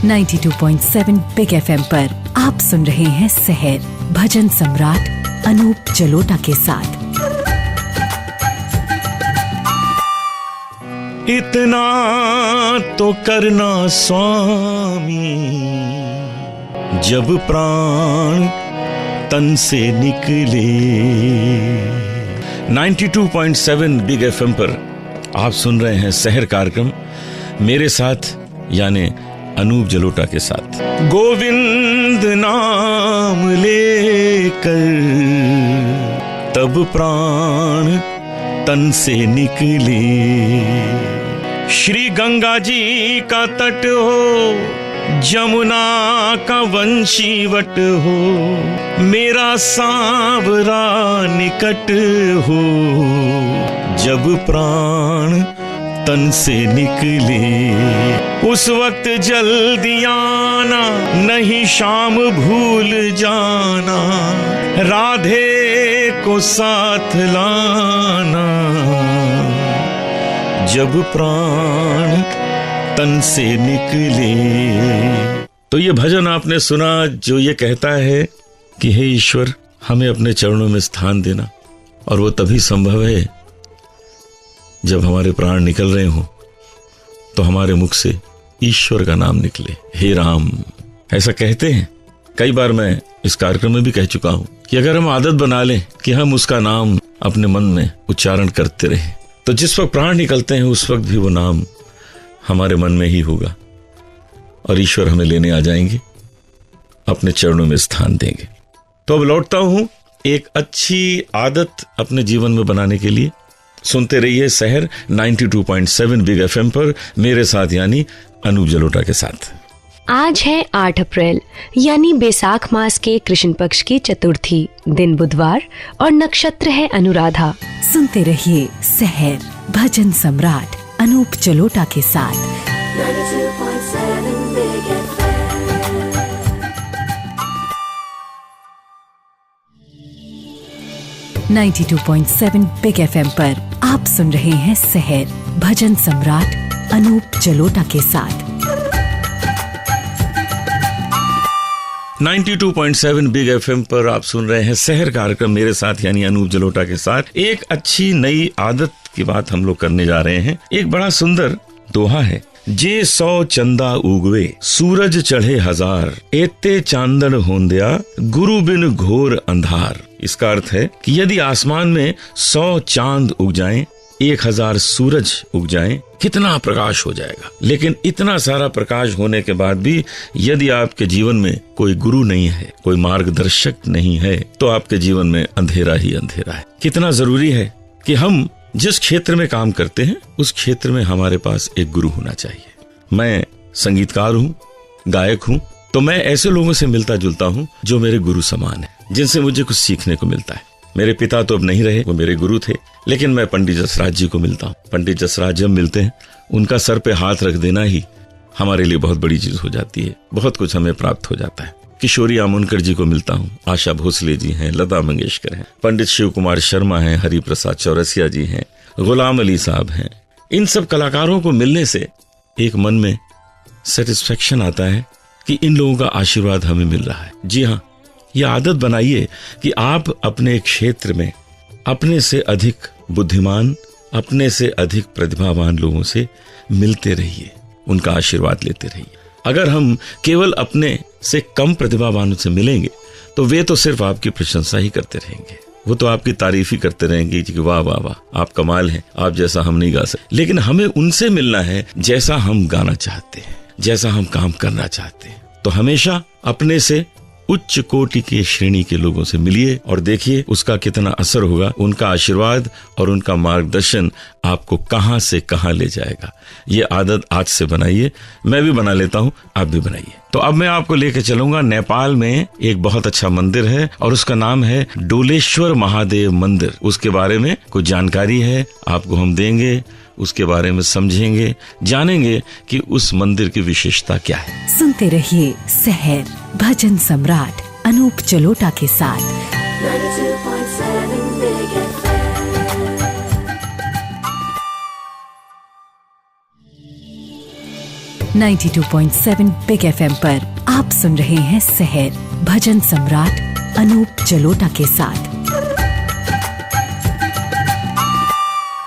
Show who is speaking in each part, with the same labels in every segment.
Speaker 1: 92.7 big FM पर आप सुन रहे हैं सहर भजन सम्राट अनूप जलोटा के साथ।
Speaker 2: इतना तो करना स्वामी, जब प्राण तन से निकले। 92.7 बिग FM पर आप सुन रहे हैं सहर कार्यक्रम मेरे साथ यानी अनूप जलोटा के साथ। गोविंद नाम लेकर तब प्राण तन से निकले। श्री गंगा जी का तट हो, जमुना का वंशीवट हो, मेरा सांवरा निकट हो, जब प्राण तन से निकले। उस वक्त जल्दी आना, नहीं शाम भूल जाना, राधे को साथ लाना, जब प्राण तन से निकले। तो ये भजन आपने सुना जो ये कहता है कि हे ईश्वर, हमें अपने चरणों में स्थान देना, और वो तभी संभव है जब हमारे प्राण निकल रहे हों तो हमारे मुख से ईश्वर का नाम निकले। हे राम, ऐसा कहते हैं। कई बार मैं इस कार्यक्रम में भी कह चुका हूं कि अगर हम आदत बना लें कि हम उसका नाम अपने मन में उच्चारण करते रहें, तो जिस वक्त प्राण निकलते हैं उस वक्त भी वो नाम हमारे मन में ही होगा और ईश्वर हमें लेने आ जाएंगे, अपने चरणों में स्थान देंगे। तो अब लौटता हूं एक अच्छी आदत अपने जीवन में बनाने के लिए। सुनते रहिए सहर 92.7 बिग FM पर मेरे साथ यानी अनूप जलोटा के साथ।
Speaker 3: आज है 8 अप्रैल यानी बैसाख मास के कृष्ण पक्ष की चतुर्थी, दिन बुधवार, और नक्षत्र है अनुराधा।
Speaker 1: सुनते रहिए सहर भजन सम्राट अनूप जलोटा के साथ। 92.7 बिग FM पर आप सुन रहे हैं सहर भजन सम्राट अनूप जलोटा के साथ।
Speaker 2: 92.7 बिग FM पर आप सुन रहे हैं सहर कार्यक्रम मेरे साथ यानी अनूप जलोटा के साथ। एक अच्छी नई आदत की बात हम लोग करने जा रहे हैं। एक बड़ा सुंदर दोहा है, जे 100 चंदा उगवे, सूरज चढ़े 1000, एते चांदन होंदिया, गुरु बिन घोर अंधार। इसका अर्थ है कि यदि आसमान में 100 चांद उग जाएं, 1000 सूरज उग जाएं, कितना प्रकाश हो जाएगा। लेकिन इतना सारा प्रकाश होने के बाद भी यदि आपके जीवन में कोई गुरु नहीं है, कोई मार्गदर्शक नहीं है, तो आपके जीवन में अंधेरा ही अंधेरा है। कितना जरूरी है कि हम जिस क्षेत्र में काम करते हैं उस क्षेत्र में हमारे पास एक गुरु होना चाहिए। मैं संगीतकार हूँ, गायक हूँ, तो मैं ऐसे लोगों से मिलता जुलता हूँ जो मेरे गुरु समान है, जिनसे मुझे कुछ सीखने को मिलता है। मेरे पिता तो अब नहीं रहे, वो मेरे गुरु थे, लेकिन मैं पंडित जसराज जी को मिलता हूँ। पंडित जसराज जब मिलते हैं, उनका सर पे हाथ रख देना ही हमारे लिए बहुत बड़ी चीज हो जाती है, बहुत कुछ हमें प्राप्त हो जाता है। किशोरी आमोनकर जी को मिलता हूँ, आशा भोसले जी हैं, लता मंगेशकर हैं, पंडित शिव कुमार शर्मा हैं, हरि प्रसाद चौरसिया जी हैं, गुलाम अली साहब हैं। इन सब कलाकारों को मिलने से एक मन में सेटिस्फेक्शन आता है कि इन लोगों का आशीर्वाद हमें मिल रहा है। जी हाँ, यह आदत बनाइए कि आप अपने क्षेत्र में अपने से अधिक बुद्धिमान, अपने से अधिक प्रतिभावान लोगों से मिलते रहिए, उनका आशीर्वाद लेते रहिए। अगर हम केवल अपने से कम प्रतिभावानों से मिलेंगे तो वे तो सिर्फ आपकी प्रशंसा ही करते रहेंगे, वो तो आपकी तारीफ ही करते रहेंगे कि वाह वाह वाह, आप कमाल हैं, आप जैसा हम नहीं गा सकते। लेकिन हमें उनसे मिलना है जैसा हम गाना चाहते हैं, जैसा हम काम करना चाहते हैं। तो हमेशा अपने से उच्च कोटि के श्रेणी के लोगों से मिलिए और देखिए उसका कितना असर होगा। उनका आशीर्वाद और उनका मार्गदर्शन आपको कहां से कहां ले जाएगा। ये आदत आज से बनाइए, मैं भी बना लेता हूं, आप भी बनाइए। तो अब मैं आपको लेकर चलूंगा नेपाल में एक बहुत अच्छा मंदिर है और उसका नाम है डोलेश्वर महादेव मंदिर। उसके बारे में कुछ जानकारी है, आपको हम देंगे, उसके बारे में समझेंगे, जानेंगे कि उस मंदिर की विशेषता क्या है।
Speaker 1: सुनते रहिए सहर भजन सम्राट अनूप जलोटा के साथ। 92.7 बिग FM। 92.7 बिग FM पर आप सुन रहे हैं सहर भजन सम्राट अनूप जलोटा के साथ।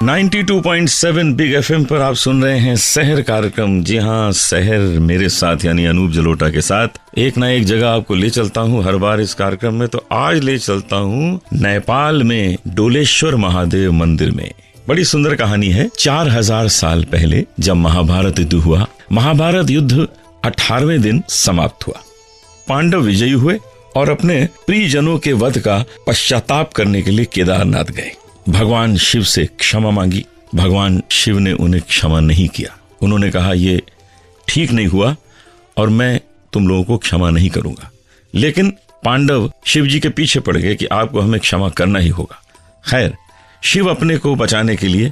Speaker 2: 92.7 बिग FM पर आप सुन रहे हैं सहर कार्यक्रम। जी हाँ, सहर मेरे साथ यानी अनूप जलोटा के साथ एक ना एक जगह आपको ले चलता हूँ हर बार इस कार्यक्रम में। तो आज ले चलता हूँ नेपाल में डोलेश्वर महादेव मंदिर में। बड़ी सुंदर कहानी है। 4000 साल पहले जब महाभारत युद्ध हुआ, महाभारत युद्ध 18वें दिन समाप्त हुआ। पांडव विजयी हुए और अपने प्रियजनों के वध का पश्चाताप करने के लिए केदारनाथ गए। भगवान शिव से क्षमा मांगी। भगवान शिव ने उन्हें क्षमा नहीं किया। उन्होंने कहा ये ठीक नहीं हुआ और मैं तुम लोगों को क्षमा नहीं करूंगा। लेकिन पांडव शिव जी के पीछे पड़ गए कि आपको हमें क्षमा करना ही होगा। खैर, शिव अपने को बचाने के लिए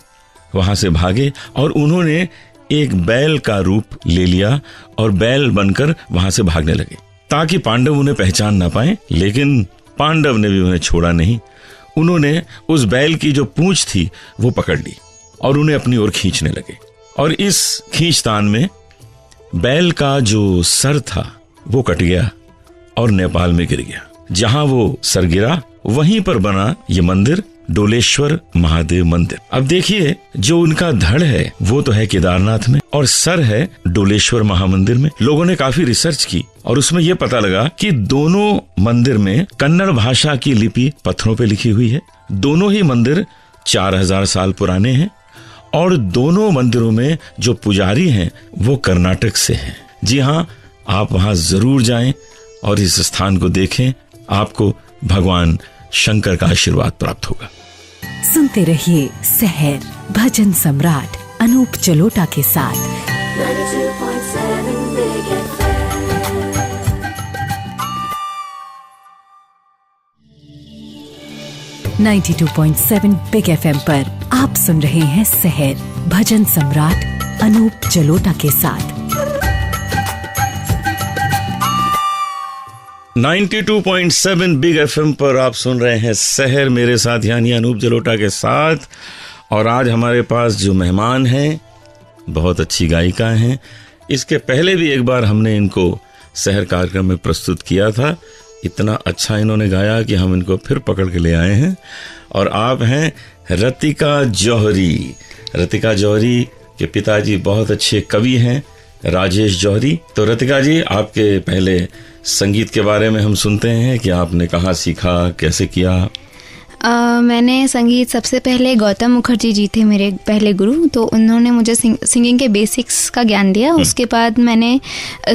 Speaker 2: वहां से भागे और उन्होंने एक बैल का रूप ले लिया और बैल बनकर वहां से भागने लगे ताकि पांडव उन्हें पहचान ना पाए। लेकिन पांडव ने भी उन्हें छोड़ा नहीं। उन्होंने उस बैल की जो पूंछ थी वो पकड़ ली और उन्हें अपनी ओर खींचने लगे। और इस खींचतान में बैल का जो सर था वो कट गया और नेपाल में गिर गया। जहां वो सर गिरा वहीं पर बना ये मंदिर, डोलेश्वर महादेव मंदिर। अब देखिए, जो उनका धड़ है वो तो है केदारनाथ में और सर है डोलेश्वर महामंदिर में। लोगों ने काफी रिसर्च की और उसमें यह पता लगा कि दोनों मंदिर में कन्नड़ भाषा की लिपि पत्थरों पे लिखी हुई है। दोनों ही मंदिर 4000 साल पुराने हैं और दोनों मंदिरों में जो पुजारी हैं वो कर्नाटक से हैं। जी हाँ, आप वहां जरूर जाएं और इस स्थान को देखें। आपको भगवान शंकर का आशीर्वाद प्राप्त होगा।
Speaker 1: सुनते रहिए सहर भजन सम्राट अनूप जलोटा के साथ। 92.7 बिग FM पर आप सुन रहे हैं सहर भजन सम्राट अनूप जलोटा के साथ।
Speaker 2: 92.7 बिग FM पर आप सुन रहे हैं सहर मेरे साथ यानी अनूप जलोटा के साथ। और आज हमारे पास जो मेहमान हैं बहुत अच्छी गायिका हैं। इसके पहले भी एक बार हमने इनको सहर कार्यक्रम में प्रस्तुत किया था। इतना अच्छा इन्होंने गाया कि हम इनको फिर पकड़ के ले आए हैं। और आप हैं रतिका जौहरी। रतिका जौहरी के पिताजी बहुत अच्छे कवि हैं, राजेश जौहरी। तो रतिका जी, आपके पहले संगीत के बारे में हम सुनते हैं कि आपने कहाँ सीखा, कैसे किया?
Speaker 4: मैंने संगीत सबसे पहले गौतम मुखर्जी जी थे मेरे पहले गुरु। तो उन्होंने मुझे सिंगिंग के बेसिक्स का ज्ञान दिया। उसके बाद मैंने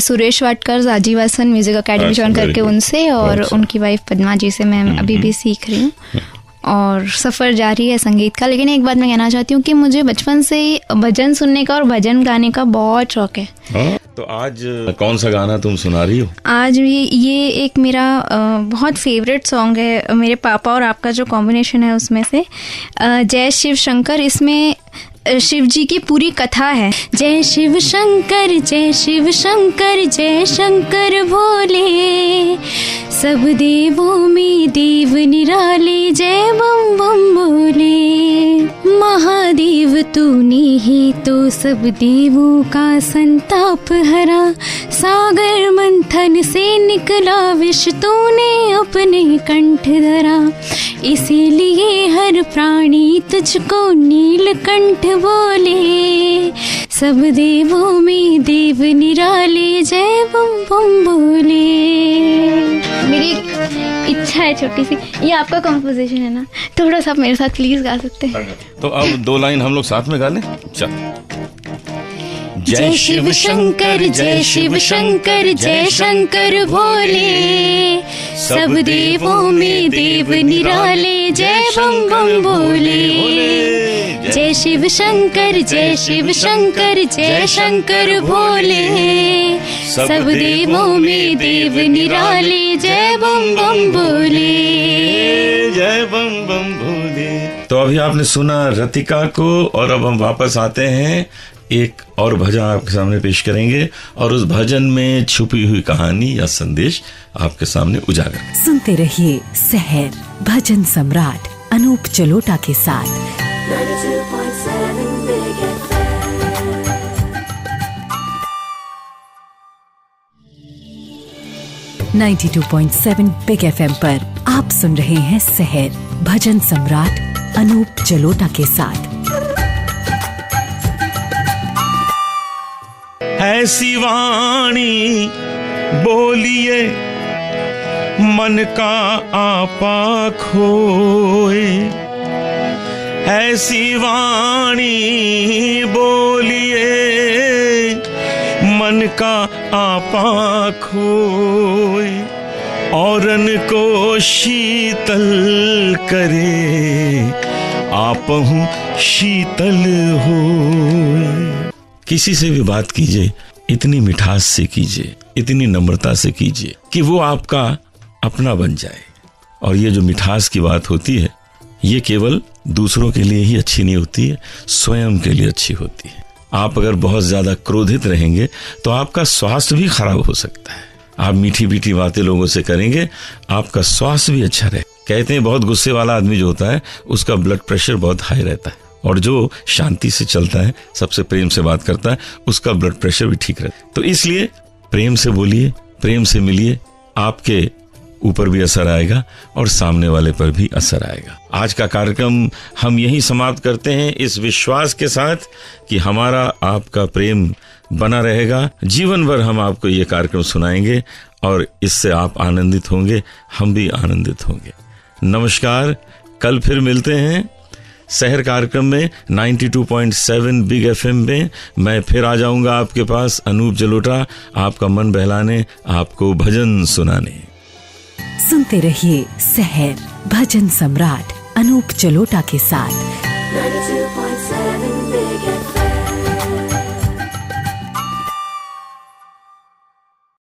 Speaker 4: Suresh Wadkar Ajivasan music academy join करके उनसे और उनकी वाइफ पद्मा जी से मैं अभी भी सीख रही हूँ और सफ़र जारी है संगीत का। लेकिन एक बात मैं कहना चाहती हूँ कि मुझे बचपन से ही भजन सुनने का और भजन गाने का बहुत शौक है।
Speaker 2: तो आज कौन सा गाना तुम सुना रही हो?
Speaker 4: आज भी ये एक मेरा बहुत फेवरेट सॉन्ग है। मेरे पापा और आपका जो कॉम्बिनेशन है उसमें से जय शिव शंकर, इसमें शिव जी की पूरी कथा है। जय शिव शंकर जय शिव शंकर जय शंकर भोले, सब देवों में देव निराले जय बम बम बोले। महादेव तूने ही तो सब देवों का संताप हरा, सागर मंथन से निकला विष तूने अपने कंठ धरा। इसीलिए हर प्राणी तुझको नीलकंठ बोले, सब देवों में देव निराले जय बम बम बोले। मेरी इच्छा है छोटी सी, ये आपका कंपोजिशन है ना, थोड़ा सा मेरे साथ प्लीज गा सकते हैं?
Speaker 2: तो अब 2 लाइन हम लोग साथ में गा लें। चल।
Speaker 4: जय शिव शंकर जय शिव शंकर जय शंकर भोले, सब देवों में देव निराले जय बम बम बोले। जय शिव शंकर जय शिव शंकर जय शंकर भोले, सब देवों में देव निराले जय बम बम बोले।
Speaker 2: जय बम बम भोले। तो अभी आपने सुना रतिका को और अब हम वापस आते हैं। एक और भजन आपके सामने पेश करेंगे और उस भजन में छुपी हुई कहानी या संदेश आपके सामने उजागर।
Speaker 1: सुनते रहिए सहर भजन सम्राट अनूप जलोटा के साथ। 92.7 Big FM। 92.7 बिग FM पर आप सुन रहे हैं सहर भजन सम्राट अनूप जलोटा के साथ।
Speaker 2: ऐसी वाणी बोलिए मन का आपा खोए, ऐसी वाणी बोलिए मन का आपा खोए, औरन को शीतल करे आपहु शीतल होए। किसी से भी बात कीजिए, इतनी मिठास से कीजिए, इतनी नम्रता से कीजिए कि वो आपका अपना बन जाए। और ये जो मिठास की बात होती है, ये केवल दूसरों के लिए ही अच्छी नहीं होती है, स्वयं के लिए अच्छी होती है। आप अगर बहुत ज्यादा क्रोधित रहेंगे तो आपका स्वास्थ्य भी खराब हो सकता है। आप मीठी मीठी बातें लोगों से करेंगे, आपका स्वास्थ्य भी अच्छा रहे। कहते हैं बहुत गुस्से वाला आदमी जो होता है उसका ब्लड प्रेशर बहुत हाई रहता है, और जो शांति से चलता है, सबसे प्रेम से बात करता है, उसका ब्लड प्रेशर भी ठीक रहता है। तो इसलिए प्रेम से बोलिए, प्रेम से मिलिए, आपके ऊपर भी असर आएगा और सामने वाले पर भी असर आएगा। आज का कार्यक्रम हम यहीं समाप्त करते हैं इस विश्वास के साथ कि हमारा आपका प्रेम बना रहेगा। जीवन भर हम आपको ये कार्यक्रम सुनाएंगे और इससे आप आनंदित होंगे, हम भी आनंदित होंगे। नमस्कार, कल फिर मिलते हैं शहर कार्यक्रम में 92.7 बिग FM में। मैं फिर आ जाऊंगा आपके पास, अनूप जलोटा, आपका मन बहलाने, आपको भजन सुनाने।
Speaker 1: सुनते रहिए सहर भजन सम्राट अनूप जलोटा के साथ